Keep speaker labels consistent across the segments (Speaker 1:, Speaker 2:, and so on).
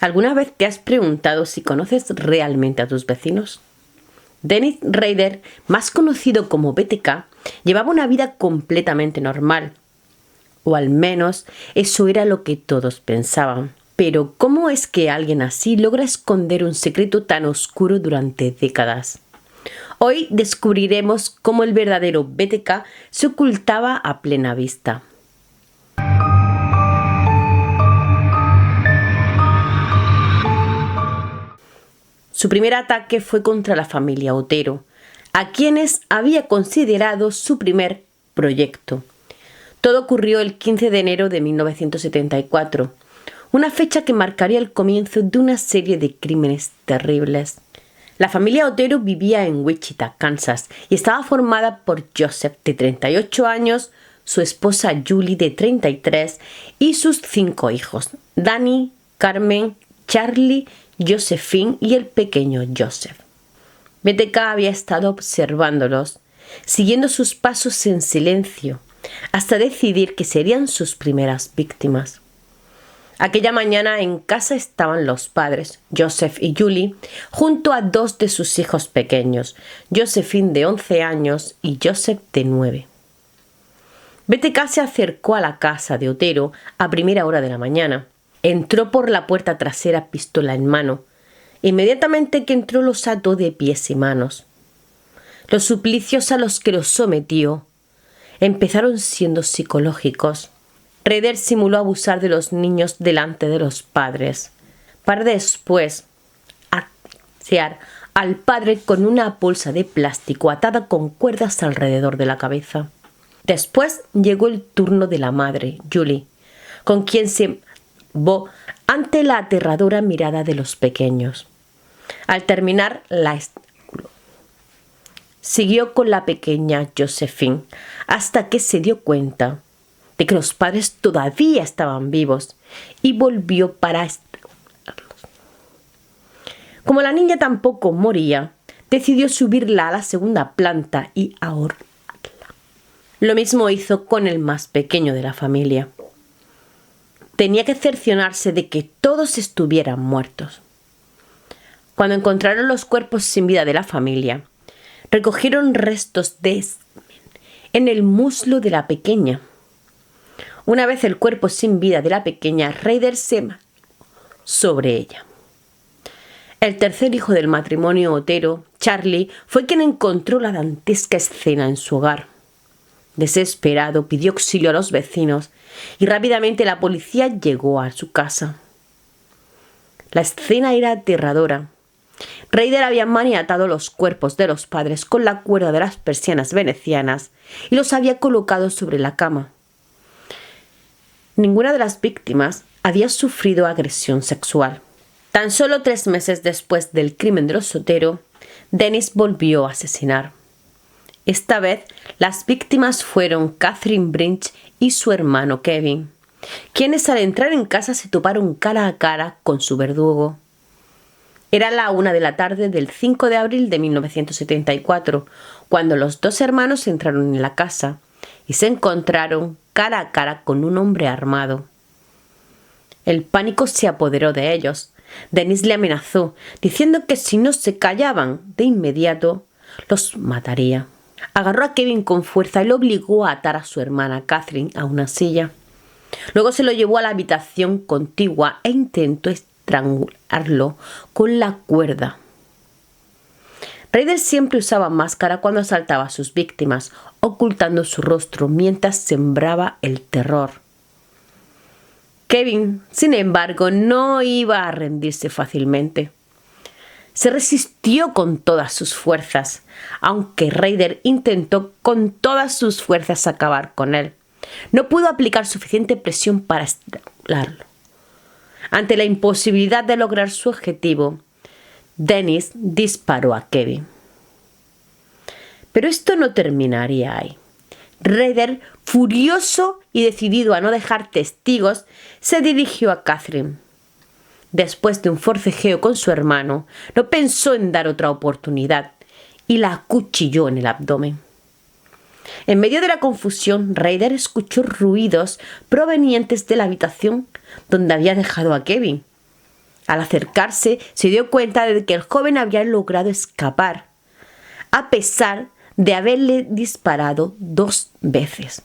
Speaker 1: ¿Alguna vez te has preguntado si conoces realmente a tus vecinos? Dennis Rader, más conocido como BTK, llevaba una vida completamente normal. O al menos eso era lo que todos pensaban. Pero ¿cómo es que alguien así logra esconder un secreto tan oscuro durante décadas? Hoy descubriremos cómo el verdadero BTK se ocultaba a plena vista. Su primer ataque fue contra la familia Otero, a quienes había considerado su primer proyecto. Todo ocurrió el 15 de enero de 1974, una fecha que marcaría el comienzo de una serie de crímenes terribles. La familia Otero vivía en Wichita, Kansas, y estaba formada por Joseph, de 38 años, su esposa Julie, de 33, y sus 5 hijos, Danny, Carmen, Charlie, Josephine y el pequeño Joseph. BTK había estado observándolos, siguiendo sus pasos en silencio, hasta decidir que serían sus primeras víctimas. Aquella mañana en casa estaban los padres, Joseph y Julie, junto a 2 de sus hijos pequeños, Josephine de 11 años y Joseph de 9. BTK se acercó a la casa de Otero a primera hora de la mañana. Entró por la puerta trasera pistola en mano. Inmediatamente que entró los ató de pies y manos. Los suplicios a los que los sometió empezaron siendo psicológicos. Rader simuló abusar de los niños delante de los padres, para después asfixiar al padre con una bolsa de plástico atada con cuerdas alrededor de la cabeza. Después llegó el turno de la madre, Julie, con quien se ante la aterradora mirada de los pequeños. Al terminar siguió con la pequeña Josephine hasta que se dio cuenta de que los padres todavía estaban vivos y volvió para estrangularlos. Como la niña tampoco moría, decidió subirla a la segunda planta y ahorcarla. Lo mismo hizo con el más pequeño de la familia. Tenía que cerciorarse de que todos estuvieran muertos. Cuando encontraron los cuerpos sin vida de la familia, recogieron restos de semen en el muslo de la pequeña. Una vez el cuerpo sin vida de la pequeña, Rader se mató sobre ella. El tercer hijo del matrimonio Otero, Charlie, fue quien encontró la dantesca escena en su hogar. Desesperado, pidió auxilio a los vecinos y rápidamente la policía llegó a su casa. La escena era aterradora. Rader había maniatado los cuerpos de los padres con la cuerda de las persianas venecianas y los había colocado sobre la cama. Ninguna de las víctimas había sufrido agresión sexual. Tan solo 3 meses después del crimen de los Otero, Dennis volvió a asesinar. Esta vez, las víctimas fueron Catherine Brinch y su hermano Kevin, quienes al entrar en casa se toparon cara a cara con su verdugo. Era la 1 de la tarde del 5 de abril de 1974, cuando los 2 hermanos entraron en la casa y se encontraron cara a cara con un hombre armado. El pánico se apoderó de ellos. Dennis le amenazó, diciendo que si no se callaban de inmediato, los mataría. Agarró a Kevin con fuerza y lo obligó a atar a su hermana Catherine a una silla. Luego se lo llevó a la habitación contigua e intentó estrangularlo con la cuerda. Rader siempre usaba máscara cuando asaltaba a sus víctimas, ocultando su rostro mientras sembraba el terror. Kevin, sin embargo, no iba a rendirse fácilmente. Se resistió con todas sus fuerzas, aunque Rader intentó con todas sus fuerzas acabar con él. No pudo aplicar suficiente presión para estrangularlo. Ante la imposibilidad de lograr su objetivo, Dennis disparó a Kevin. Pero esto no terminaría ahí. Rader, furioso y decidido a no dejar testigos, se dirigió a Catherine. Después de un forcejeo con su hermano, no pensó en dar otra oportunidad y la acuchilló en el abdomen. En medio de la confusión, Rader escuchó ruidos provenientes de la habitación donde había dejado a Kevin. Al acercarse, se dio cuenta de que el joven había logrado escapar, a pesar de haberle disparado 2 veces.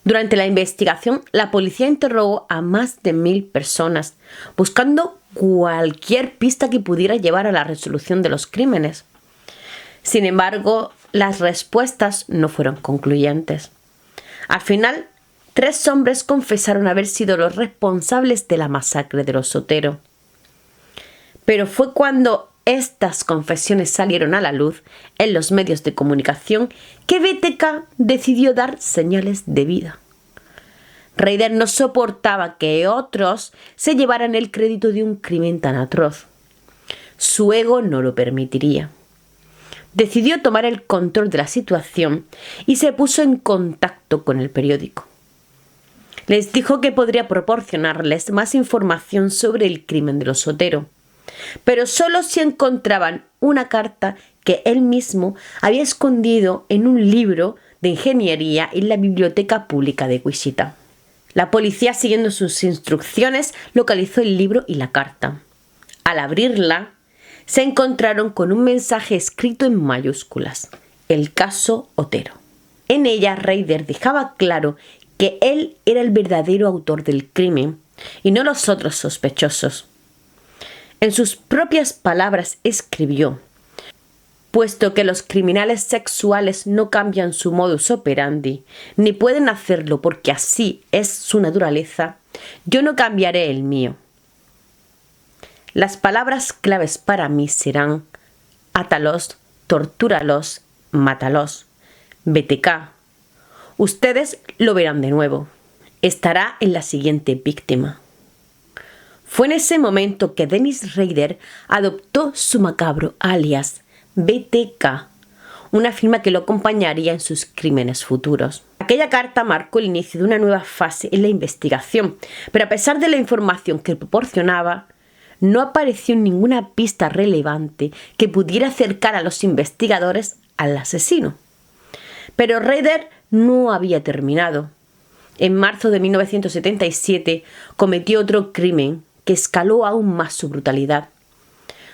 Speaker 1: Durante la investigación, la policía interrogó a más de 1000 personas, buscando cualquier pista que pudiera llevar a la resolución de los crímenes. Sin embargo, las respuestas no fueron concluyentes. Al final, 3 hombres confesaron haber sido los responsables de la masacre de los Otero. Pero fue cuando estas confesiones salieron a la luz en los medios de comunicación que BTK decidió dar señales de vida. Rader no soportaba que otros se llevaran el crédito de un crimen tan atroz. Su ego no lo permitiría. Decidió tomar el control de la situación y se puso en contacto con el periódico. Les dijo que podría proporcionarles más información sobre el crimen de los Otero, pero solo si encontraban una carta que él mismo había escondido en un libro de ingeniería en la biblioteca pública de Wichita. La policía, siguiendo sus instrucciones, localizó el libro y la carta. Al abrirla, se encontraron con un mensaje escrito en mayúsculas: el caso Otero. En ella, Rader dejaba claro que él era el verdadero autor del crimen y no los otros sospechosos. En sus propias palabras escribió: puesto que los criminales sexuales no cambian su modus operandi, ni pueden hacerlo porque así es su naturaleza, yo no cambiaré el mío. Las palabras claves para mí serán: átalos, tortúralos, mátalos. BTK. Ustedes lo verán de nuevo. Estará en la siguiente víctima. Fue en ese momento que Dennis Rader adoptó su macabro alias BTK, una firma que lo acompañaría en sus crímenes futuros. Aquella carta marcó el inicio de una nueva fase en la investigación, pero a pesar de la información que proporcionaba, no apareció ninguna pista relevante que pudiera acercar a los investigadores al asesino. Pero Rader no había terminado. En marzo de 1977 cometió otro crimen que escaló aún más su brutalidad.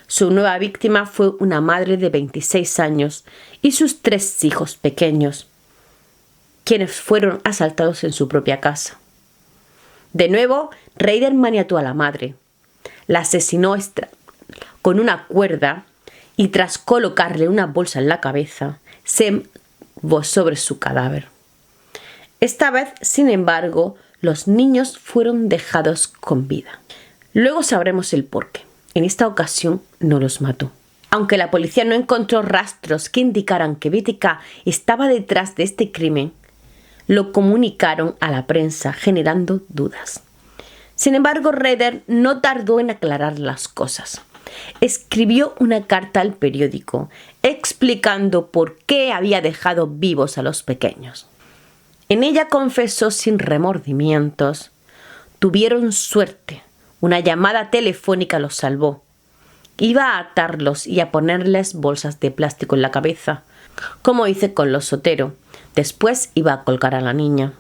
Speaker 1: Su nueva víctima fue una madre de 26 años y sus 3 hijos pequeños, quienes fueron asaltados en su propia casa. De nuevo, Rader maniató a la madre, la asesinó con una cuerda y tras colocarle una bolsa en la cabeza, se emboscó sobre su cadáver. Esta vez, sin embargo, los niños fueron dejados con vida. Luego sabremos el porqué. En esta ocasión no los mató. Aunque la policía no encontró rastros que indicaran que BTK estaba detrás de este crimen, lo comunicaron a la prensa generando dudas. Sin embargo, Rader no tardó en aclarar las cosas. Escribió una carta al periódico explicando por qué había dejado vivos a los pequeños. En ella confesó sin remordimientos: tuvieron suerte. Una llamada telefónica los salvó. Iba a atarlos y a ponerles bolsas de plástico en la cabeza, como hice con los Otero. Después iba a colgar a la niña.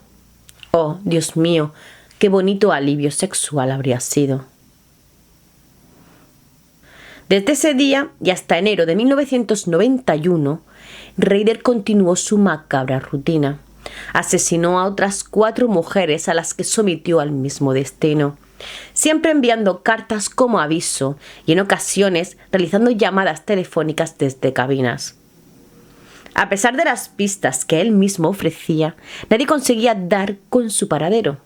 Speaker 1: Oh, Dios mío, qué bonito alivio sexual habría sido. Desde ese día y hasta enero de 1991, Rader continuó su macabra rutina. Asesinó a otras 4 mujeres a las que sometió al mismo destino, siempre enviando cartas como aviso y en ocasiones realizando llamadas telefónicas desde cabinas. A pesar de las pistas que él mismo ofrecía, nadie conseguía dar con su paradero.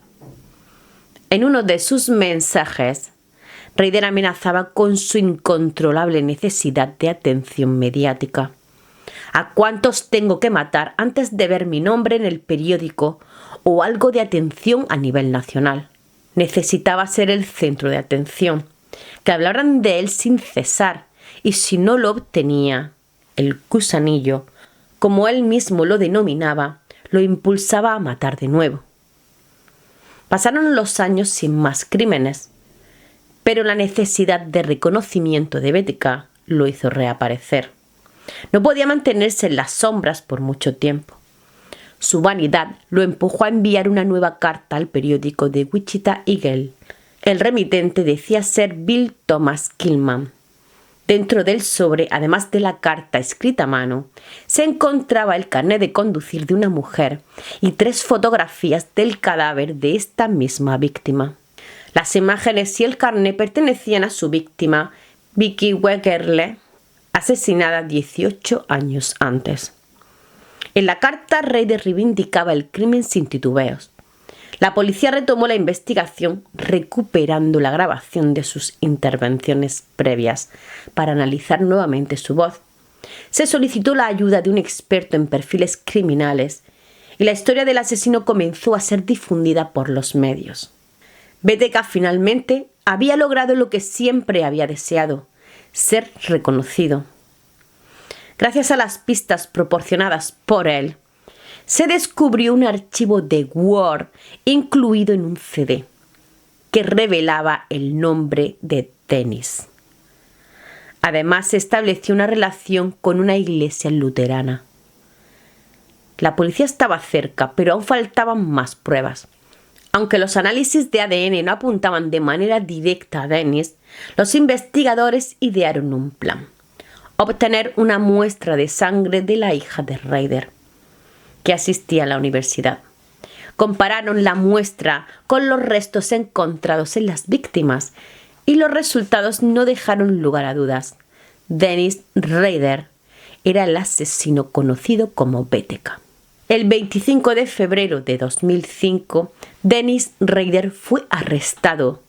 Speaker 1: En uno de sus mensajes, Rader amenazaba con su incontrolable necesidad de atención mediática. ¿A cuántos tengo que matar antes de ver mi nombre en el periódico o algo de atención a nivel nacional? Necesitaba ser el centro de atención, que hablaran de él sin cesar, y si no lo obtenía, el gusanillo, como él mismo lo denominaba, lo impulsaba a matar de nuevo. Pasaron los años sin más crímenes, pero la necesidad de reconocimiento de BTK lo hizo reaparecer. No podía mantenerse en las sombras por mucho tiempo. Su vanidad lo empujó a enviar una nueva carta al periódico The Wichita Eagle, El remitente decía ser Bill Thomas Killman. Dentro del sobre, además de la carta escrita a mano, se encontraba el carnet de conducir de una mujer y 3 fotografías del cadáver de esta misma víctima. Las imágenes y el carnet pertenecían a su víctima, Vicky Wegerle, asesinada 18 años antes. En la carta, Ryder reivindicaba el crimen sin titubeos. La policía retomó la investigación recuperando la grabación de sus intervenciones previas para analizar nuevamente su voz. Se solicitó la ayuda de un experto en perfiles criminales y la historia del asesino comenzó a ser difundida por los medios. BTK finalmente había logrado lo que siempre había deseado: ser reconocido. Gracias a las pistas proporcionadas por él, se descubrió un archivo de Word incluido en un CD que revelaba el nombre de Dennis. Además, se estableció una relación con una iglesia luterana. La policía estaba cerca, pero aún faltaban más pruebas. Aunque los análisis de ADN no apuntaban de manera directa a Dennis, los investigadores idearon un plan: obtener una muestra de sangre de la hija de Ryder, que asistía a la universidad. Compararon la muestra con los restos encontrados en las víctimas y los resultados no dejaron lugar a dudas. Dennis Ryder era el asesino conocido como BTK. El 25 de febrero de 2005, Dennis Ryder fue arrestado.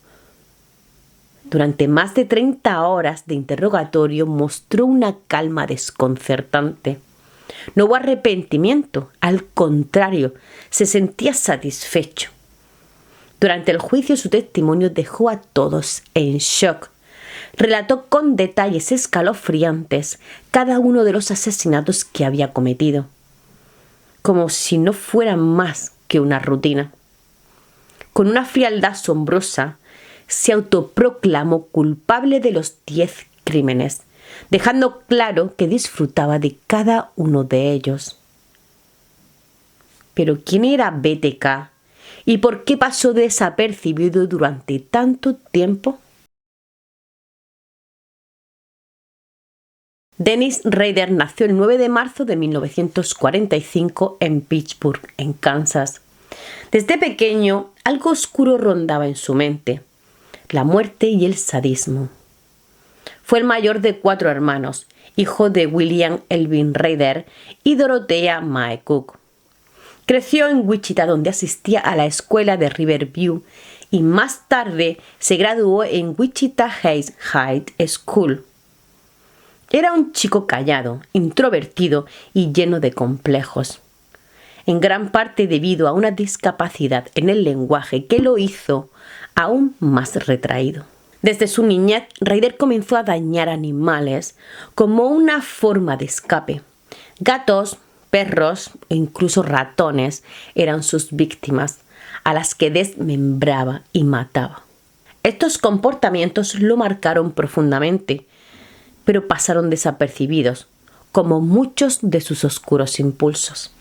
Speaker 1: Durante más de 30 horas de interrogatorio mostró una calma desconcertante. No hubo arrepentimiento, al contrario, se sentía satisfecho. Durante el juicio su testimonio dejó a todos en shock. Relató con detalles escalofriantes cada uno de los asesinatos que había cometido, como si no fueran más que una rutina. Con una frialdad asombrosa, se autoproclamó culpable de los 10 crímenes, dejando claro que disfrutaba de cada uno de ellos. Pero ¿quién era BTK? ¿Y por qué pasó desapercibido durante tanto tiempo? Dennis Ryder nació el 9 de marzo de 1945 en Pittsburgh, en Kansas. Desde pequeño, algo oscuro rondaba en su mente: la muerte y el sadismo. Fue el mayor de 4 hermanos, hijo de William Elvin Ryder y Dorothea Mae Cook. Creció en Wichita, donde asistía a la escuela de Riverview y más tarde se graduó en Wichita Heights High School. Era un chico callado, introvertido y lleno de complejos, en gran parte debido a una discapacidad en el lenguaje que lo hizo aún más retraído. Desde su niñez, Ryder comenzó a dañar animales como una forma de escape. Gatos, perros e incluso ratones eran sus víctimas, a las que desmembraba y mataba. Estos comportamientos lo marcaron profundamente, pero pasaron desapercibidos, como muchos de sus oscuros impulsos.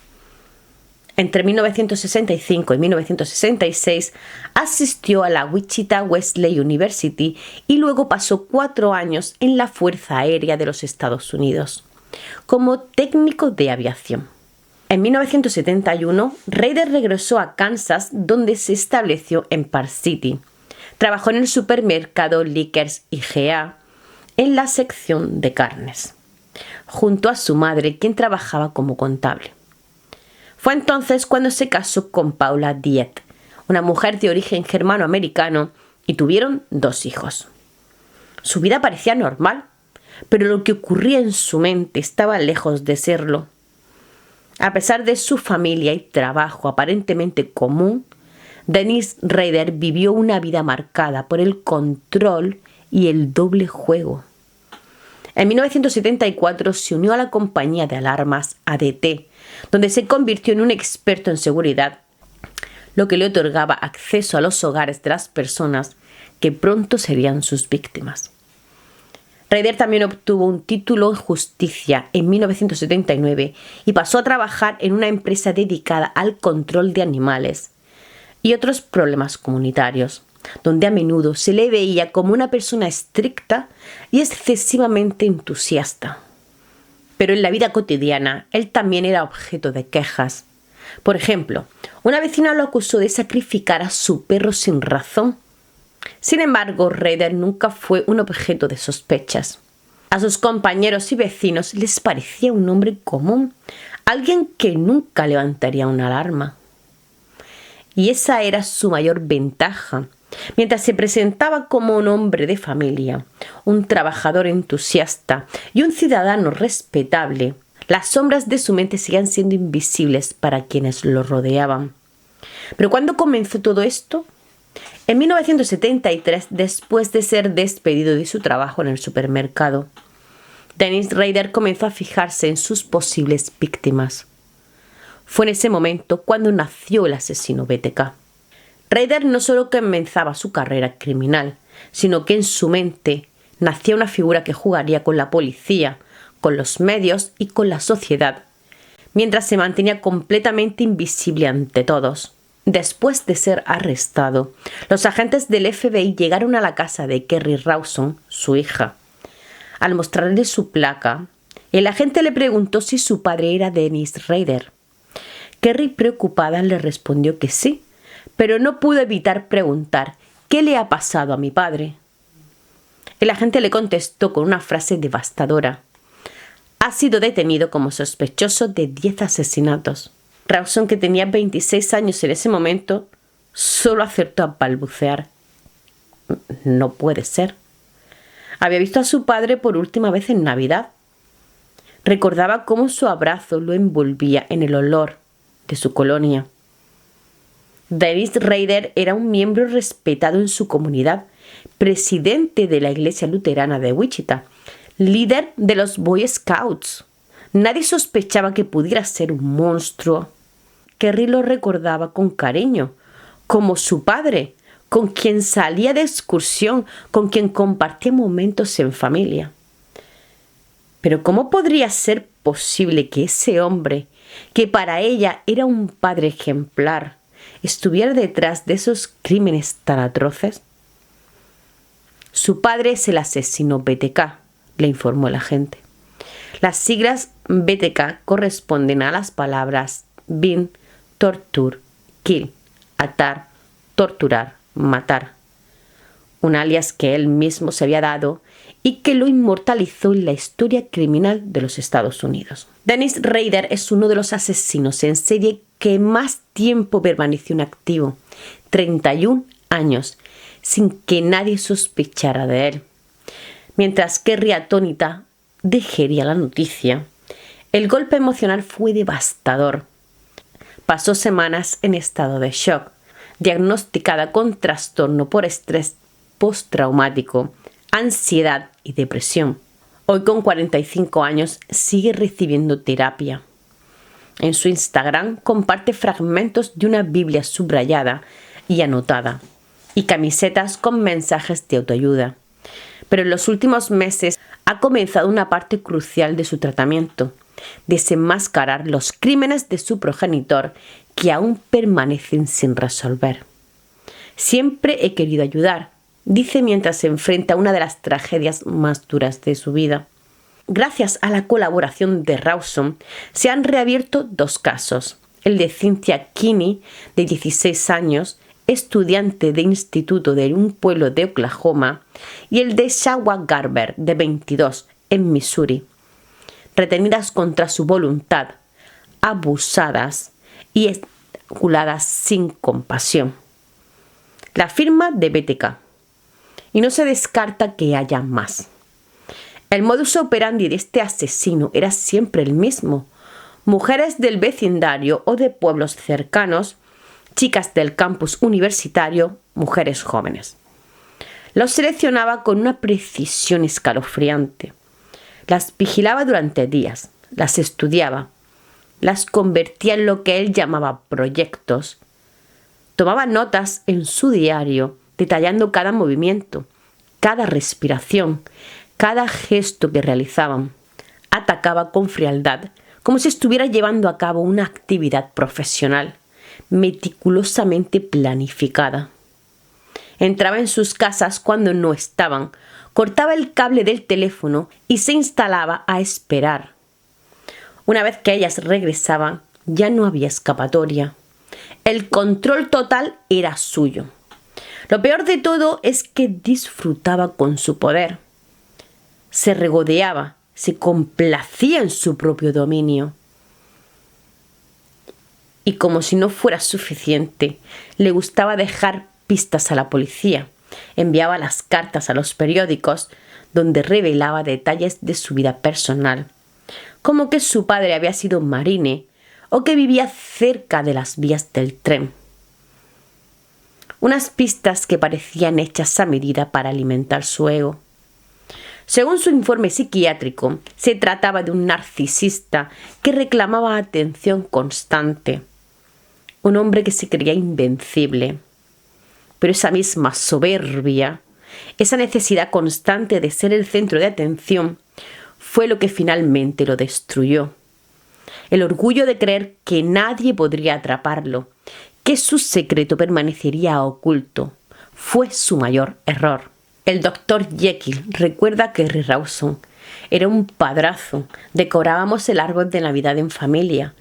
Speaker 1: Entre 1965 y 1966 asistió a la Wichita Wesley University y luego pasó 4 años en la Fuerza Aérea de los Estados Unidos, como técnico de aviación. En 1971, Ryder regresó a Kansas, donde se estableció en Park City. Trabajó en el supermercado Lickers IGA, en la sección de carnes, junto a su madre, quien trabajaba como contable. Fue entonces cuando se casó con Paula Diet, una mujer de origen germano-americano, y tuvieron 2 hijos. Su vida parecía normal, pero lo que ocurría en su mente estaba lejos de serlo. A pesar de su familia y trabajo aparentemente común, Dennis Ryder vivió una vida marcada por el control y el doble juego. En 1974 se unió a la compañía de alarmas ADT, donde se convirtió en un experto en seguridad, lo que le otorgaba acceso a los hogares de las personas que pronto serían sus víctimas. Ryder también obtuvo un título en justicia en 1979 y pasó a trabajar en una empresa dedicada al control de animales y otros problemas comunitarios, donde a menudo se le veía como una persona estricta y excesivamente entusiasta. Pero en la vida cotidiana, él también era objeto de quejas. Por ejemplo, una vecina lo acusó de sacrificar a su perro sin razón. Sin embargo, Rader nunca fue un objeto de sospechas. A sus compañeros y vecinos les parecía un hombre común, alguien que nunca levantaría una alarma. Y esa era su mayor ventaja. Mientras se presentaba como un hombre de familia, un trabajador entusiasta y un ciudadano respetable, las sombras de su mente seguían siendo invisibles para quienes lo rodeaban. Pero ¿cuándo comenzó todo esto? En 1973, después de ser despedido de su trabajo en el supermercado, Dennis Rader comenzó a fijarse en sus posibles víctimas. Fue en ese momento cuando nació el asesino BTK. Rader no solo comenzaba su carrera criminal, sino que en su mente nacía una figura que jugaría con la policía, con los medios y con la sociedad, mientras se mantenía completamente invisible ante todos. Después de ser arrestado, los agentes del FBI llegaron a la casa de Kerri Rawson, su hija. Al mostrarle su placa, el agente le preguntó si su padre era Dennis Rader. Kerri, preocupada, le respondió que sí, pero no pudo evitar preguntar ¿qué le ha pasado a mi padre? El agente le contestó con una frase devastadora. Ha sido detenido como sospechoso de 10 asesinatos. Rawson, que tenía 26 años en ese momento, solo acertó a balbucear. No puede ser. Había visto a su padre por última vez en Navidad. Recordaba cómo su abrazo lo envolvía en el olor de su colonia. Dennis Rader era un miembro respetado en su comunidad, presidente de la iglesia luterana de Wichita, líder de los Boy Scouts. Nadie sospechaba que pudiera ser un monstruo. Kerri lo recordaba con cariño, como su padre, con quien salía de excursión, con quien compartía momentos en familia. Pero ¿cómo podría ser posible que ese hombre, que para ella era un padre ejemplar, estuviera detrás de esos crímenes tan atroces? Su padre es el asesino BTK, le informó el agente. Las siglas BTK corresponden a las palabras bind, torture, kill, atar, torturar, matar. Un alias que él mismo se había dado y que lo inmortalizó en la historia criminal de los Estados Unidos. Dennis Rader es uno de los asesinos en serie que más tiempo permaneció en activo, 31 años, sin que nadie sospechara de él. Mientras Kerri, atónita, digería la noticia, el golpe emocional fue devastador. Pasó semanas en estado de shock, diagnosticada con trastorno por estrés postraumático, ansiedad y depresión. Hoy, con 45 años, sigue recibiendo terapia. En su Instagram comparte fragmentos de una Biblia subrayada y anotada y camisetas con mensajes de autoayuda. Pero en los últimos meses ha comenzado una parte crucial de su tratamiento: desenmascarar los crímenes de su progenitor que aún permanecen sin resolver. Siempre he querido ayudar, dice mientras se enfrenta a una de las tragedias más duras de su vida. Gracias a la colaboración de Rawson, se han reabierto 2 casos: el de Cynthia Kinney, de 16 años, estudiante de instituto de un pueblo de Oklahoma, y el de Shawa Garber, de 22, en Missouri, retenidas contra su voluntad, abusadas y estranguladas sin compasión. La firma de BTK. Y no se descarta que haya más. El modus operandi de este asesino era siempre el mismo: mujeres del vecindario o de pueblos cercanos, chicas del campus universitario, mujeres jóvenes. Los seleccionaba con una precisión escalofriante. Las vigilaba durante días, las estudiaba, las convertía en lo que él llamaba proyectos. Tomaba notas en su diario, detallando cada movimiento, cada respiración, cada gesto que realizaban. Atacaba con frialdad, como si estuviera llevando a cabo una actividad profesional, meticulosamente planificada. Entraba en sus casas cuando no estaban, cortaba el cable del teléfono y se instalaba a esperar. Una vez que ellas regresaban, ya no había escapatoria. El control total era suyo. Lo peor de todo es que disfrutaba con su poder. Se regodeaba, se complacía en su propio dominio. Y como si no fuera suficiente, le gustaba dejar pistas a la policía. Enviaba las cartas a los periódicos donde revelaba detalles de su vida personal, como que su padre había sido marine o que vivía cerca de las vías del tren. Unas pistas que parecían hechas a medida para alimentar su ego. Según su informe psiquiátrico, se trataba de un narcisista que reclamaba atención constante. Un hombre que se creía invencible. Pero esa misma soberbia, esa necesidad constante de ser el centro de atención, fue lo que finalmente lo destruyó. El orgullo de creer que nadie podría atraparlo, que su secreto permanecería oculto, fue su mayor error. El Dr. Jekyll recuerda que Kerry Rawson era un padrazo. Decorábamos el árbol de Navidad en familia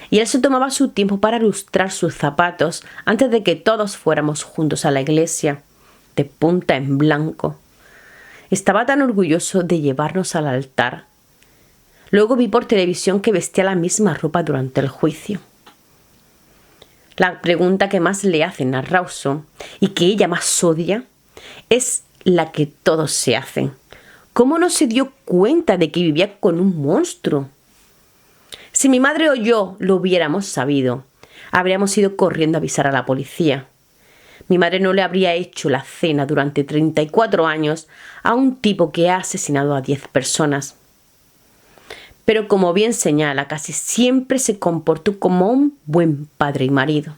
Speaker 1: y él se tomaba su tiempo para lustrar sus zapatos antes de que todos fuéramos juntos a la iglesia, de punta en blanco. Estaba tan orgulloso de llevarnos al altar. Luego vi por televisión que vestía la misma ropa durante el juicio. La pregunta que más le hacen a Rawson y que ella más odia es la que todos se hacen. ¿Cómo no se dio cuenta de que vivía con un monstruo? Si mi madre o yo lo hubiéramos sabido, habríamos ido corriendo a avisar a la policía. Mi madre no le habría hecho la cena durante 34 años a un tipo que ha asesinado a 10 personas. Pero como bien señala, casi siempre se comportó como un buen padre y marido.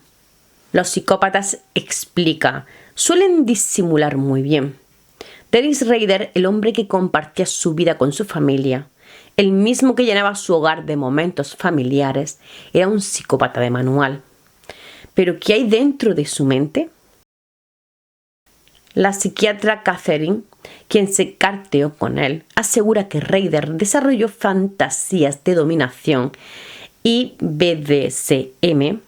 Speaker 1: Los psicópatas, explica, suelen disimular muy bien. Dennis Rader, el hombre que compartía su vida con su familia, el mismo que llenaba su hogar de momentos familiares, era un psicópata de manual. ¿Pero qué hay dentro de su mente? La psiquiatra Catherine, quien se carteó con él, asegura que Rader desarrolló fantasías de dominación y BDSM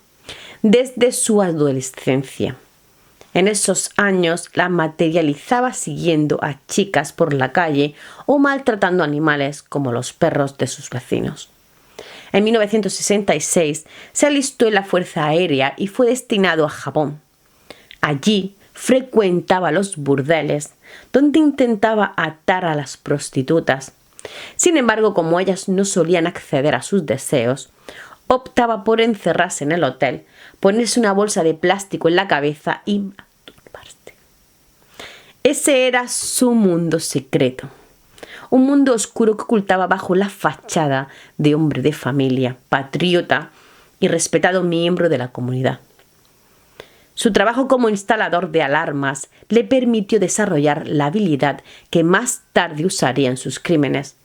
Speaker 1: desde su adolescencia. En esos años la materializaba siguiendo a chicas por la calle o maltratando animales como los perros de sus vecinos. En 1966 se alistó en la Fuerza Aérea y fue destinado a Japón. Allí frecuentaba los burdeles, donde intentaba atar a las prostitutas. Sin embargo, como ellas no solían acceder a sus deseos, optaba por encerrarse en el hotel, ponerse una bolsa de plástico en la cabeza y masturbarse. Ese era su mundo secreto. Un mundo oscuro que ocultaba bajo la fachada de hombre de familia, patriota y respetado miembro de la comunidad. Su trabajo como instalador de alarmas le permitió desarrollar la habilidad que más tarde usaría en sus crímenes: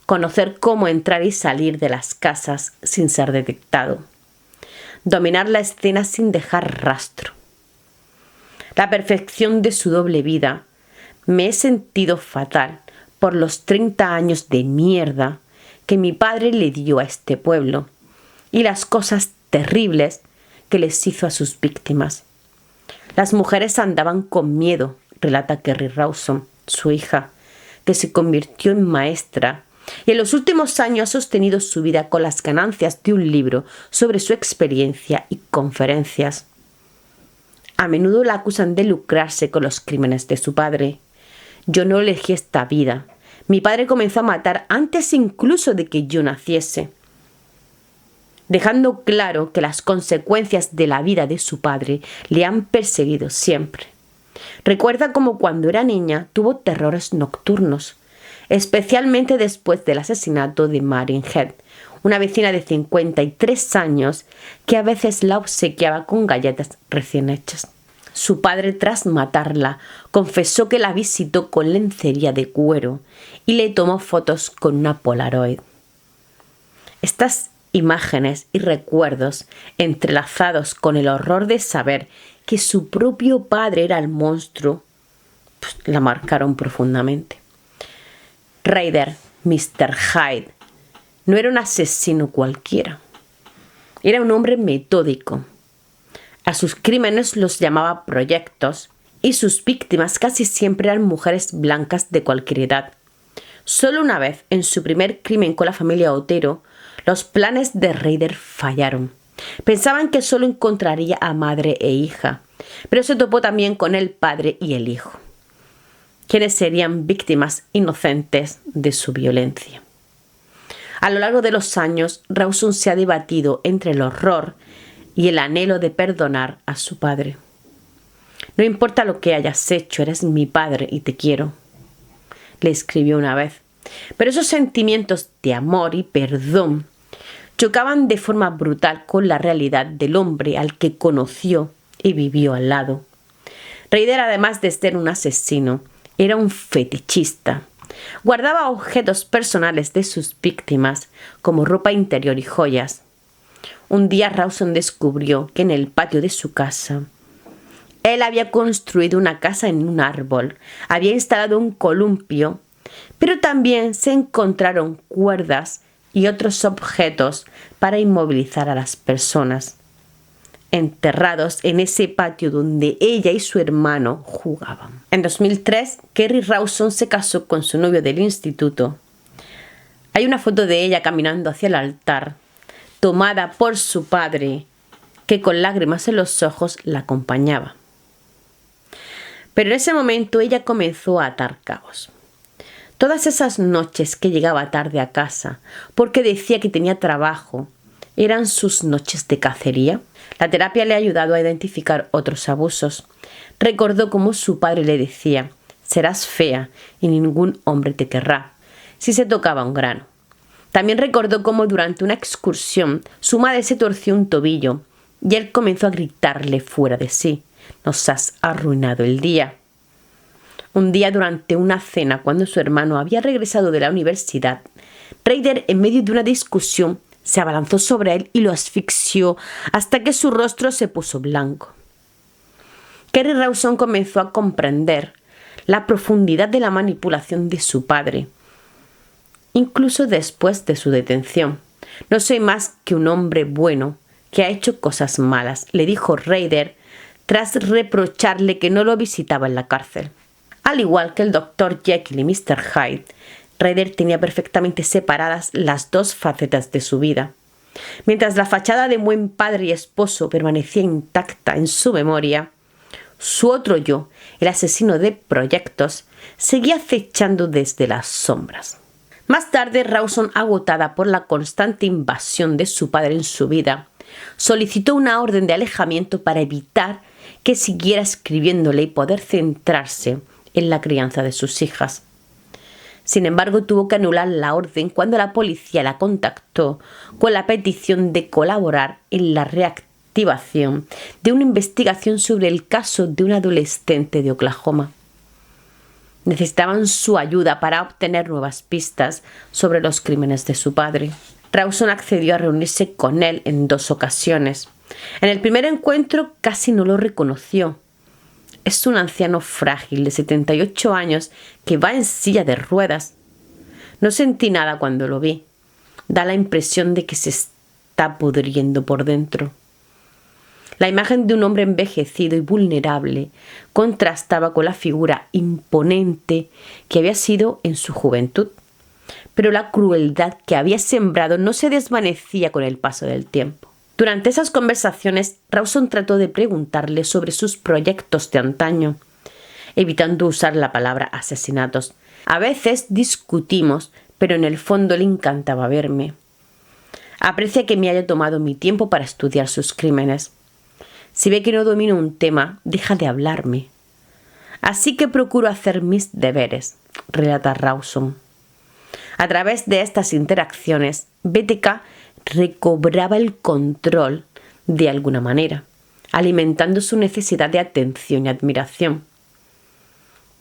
Speaker 1: conocer cómo entrar y salir de las casas sin ser detectado. Dominar la escena sin dejar rastro. La perfección de su doble vida. Me he sentido fatal por los 30 años de mierda que mi padre le dio a este pueblo y las cosas terribles que les hizo a sus víctimas. Las mujeres andaban con miedo, relata Kerry Rawson, su hija, que se convirtió en maestra y en los últimos años ha sostenido su vida con las ganancias de un libro sobre su experiencia y conferencias. A menudo la acusan de lucrarse con los crímenes de su padre. Yo no elegí esta vida. Mi padre comenzó a matar antes incluso de que yo naciese, dejando claro que las consecuencias de la vida de su padre le han perseguido siempre. Recuerda cómo cuando era niña tuvo terrores nocturnos, especialmente después del asesinato de Marin Head, una vecina de 53 años que a veces la obsequiaba con galletas recién hechas. Su padre, tras matarla, confesó que la visitó con lencería de cuero y le tomó fotos con una Polaroid. Estas imágenes y recuerdos, entrelazados con el horror de saber que su propio padre era el monstruo, pues, la marcaron profundamente. Ryder, Mr. Hyde, no era un asesino cualquiera. Era un hombre metódico. A sus crímenes los llamaba proyectos y sus víctimas casi siempre eran mujeres blancas de cualquier edad. Solo una vez, en su primer crimen con la familia Otero, los planes de Ryder fallaron. Pensaban que solo encontraría a madre e hija, pero se topó también con el padre y el hijo, quienes serían víctimas inocentes de su violencia. A lo largo de los años, Rawson se ha debatido entre el horror y el anhelo de perdonar a su padre. No importa lo que hayas hecho, eres mi padre y te quiero, le escribió una vez. Pero esos sentimientos de amor y perdón chocaban de forma brutal con la realidad del hombre al que conoció y vivió al lado. Ryder, además de ser un asesino, era un fetichista. Guardaba objetos personales de sus víctimas, como ropa interior y joyas. Un día Rawson descubrió que en el patio de su casa él había construido una casa en un árbol, había instalado un columpio, pero también se encontraron cuerdas y otros objetos para inmovilizar a las personas, enterrados en ese patio donde ella y su hermano jugaban. En 2003, Kerri Rawson se casó con su novio del instituto. Hay una foto de ella caminando hacia el altar, tomada por su padre, que con lágrimas en los ojos la acompañaba. Pero en ese momento ella comenzó a atar cabos. Todas esas noches que llegaba tarde a casa, porque decía que tenía trabajo, ¿eran sus noches de cacería? La terapia le ha ayudado a identificar otros abusos. Recordó cómo su padre le decía: serás fea y ningún hombre te querrá, si se tocaba un grano. También recordó cómo durante una excursión su madre se torció un tobillo y él comenzó a gritarle fuera de sí: nos has arruinado el día. Un día, durante una cena, cuando su hermano había regresado de la universidad, Ryder, en medio de una discusión, se abalanzó sobre él y lo asfixió hasta que su rostro se puso blanco. Kerri Rawson comenzó a comprender la profundidad de la manipulación de su padre, incluso después de su detención. No soy más que un hombre bueno que ha hecho cosas malas, le dijo Ryder tras reprocharle que no lo visitaba en la cárcel. Al igual que el Dr. Jekyll y Mr. Hyde, Ryder tenía perfectamente separadas las dos facetas de su vida. Mientras la fachada de buen padre y esposo permanecía intacta en su memoria, su otro yo, el asesino de proyectos, seguía acechando desde las sombras. Más tarde, Rawson, agotada por la constante invasión de su padre en su vida, solicitó una orden de alejamiento para evitar que siguiera escribiéndole y poder centrarse en la crianza de sus hijas. Sin embargo, tuvo que anular la orden cuando la policía la contactó con la petición de colaborar en la reactivación de una investigación sobre el caso de un adolescente de Oklahoma. Necesitaban su ayuda para obtener nuevas pistas sobre los crímenes de su padre. Rawson accedió a reunirse con él en 2 ocasiones. En el primer encuentro casi no lo reconoció. Es un anciano frágil de 78 años que va en silla de ruedas. No sentí nada cuando lo vi. Da la impresión de que se está pudriendo por dentro. La imagen de un hombre envejecido y vulnerable contrastaba con la figura imponente que había sido en su juventud. Pero la crueldad que había sembrado no se desvanecía con el paso del tiempo. Durante esas conversaciones, Rawson trató de preguntarle sobre sus proyectos de antaño, evitando usar la palabra asesinatos. A veces discutimos, pero en el fondo le encantaba verme. Aprecia que me haya tomado mi tiempo para estudiar sus crímenes. Si ve que no domino un tema, deja de hablarme. Así que procuro hacer mis deberes, relata Rawson. A través de estas interacciones, BTK recobraba el control de alguna manera, alimentando su necesidad de atención y admiración.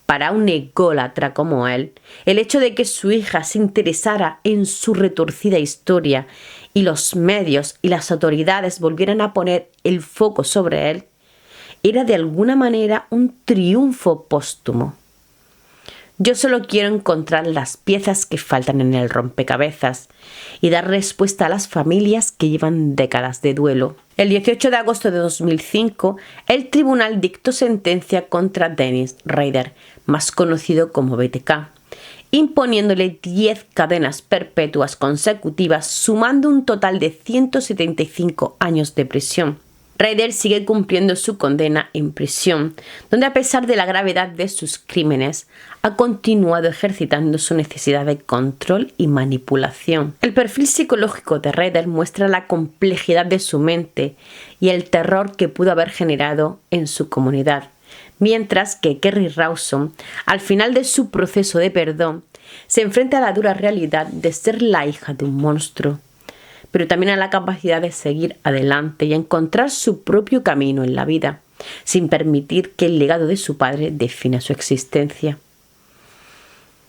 Speaker 1: Para un ególatra como él, el hecho de que su hija se interesara en su retorcida historia y los medios y las autoridades volvieran a poner el foco sobre él era de alguna manera un triunfo póstumo. Yo solo quiero encontrar las piezas que faltan en el rompecabezas y dar respuesta a las familias que llevan décadas de duelo. El 18 de agosto de 2005, el tribunal dictó sentencia contra Dennis Rader, más conocido como BTK, imponiéndole 10 cadenas perpetuas consecutivas, sumando un total de 175 años de prisión. Rader sigue cumpliendo su condena en prisión, donde a pesar de la gravedad de sus crímenes, ha continuado ejercitando su necesidad de control y manipulación. El perfil psicológico de Rader muestra la complejidad de su mente y el terror que pudo haber generado en su comunidad, mientras que Kerri Rawson, al final de su proceso de perdón, se enfrenta a la dura realidad de ser la hija de un monstruo, pero también a la capacidad de seguir adelante y a encontrar su propio camino en la vida, sin permitir que el legado de su padre defina su existencia.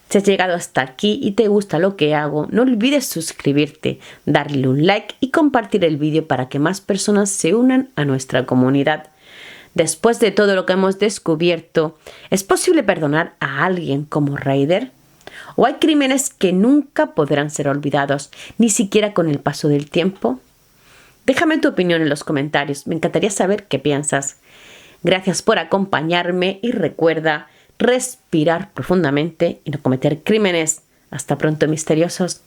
Speaker 1: Si has llegado hasta aquí y te gusta lo que hago, no olvides suscribirte, darle un like y compartir el vídeo para que más personas se unan a nuestra comunidad. Después de todo lo que hemos descubierto, ¿es posible perdonar a alguien como Rader? ¿O hay crímenes que nunca podrán ser olvidados, ni siquiera con el paso del tiempo? Déjame tu opinión en los comentarios, me encantaría saber qué piensas. Gracias por acompañarme y recuerda respirar profundamente y no cometer crímenes. Hasta pronto, misteriosos.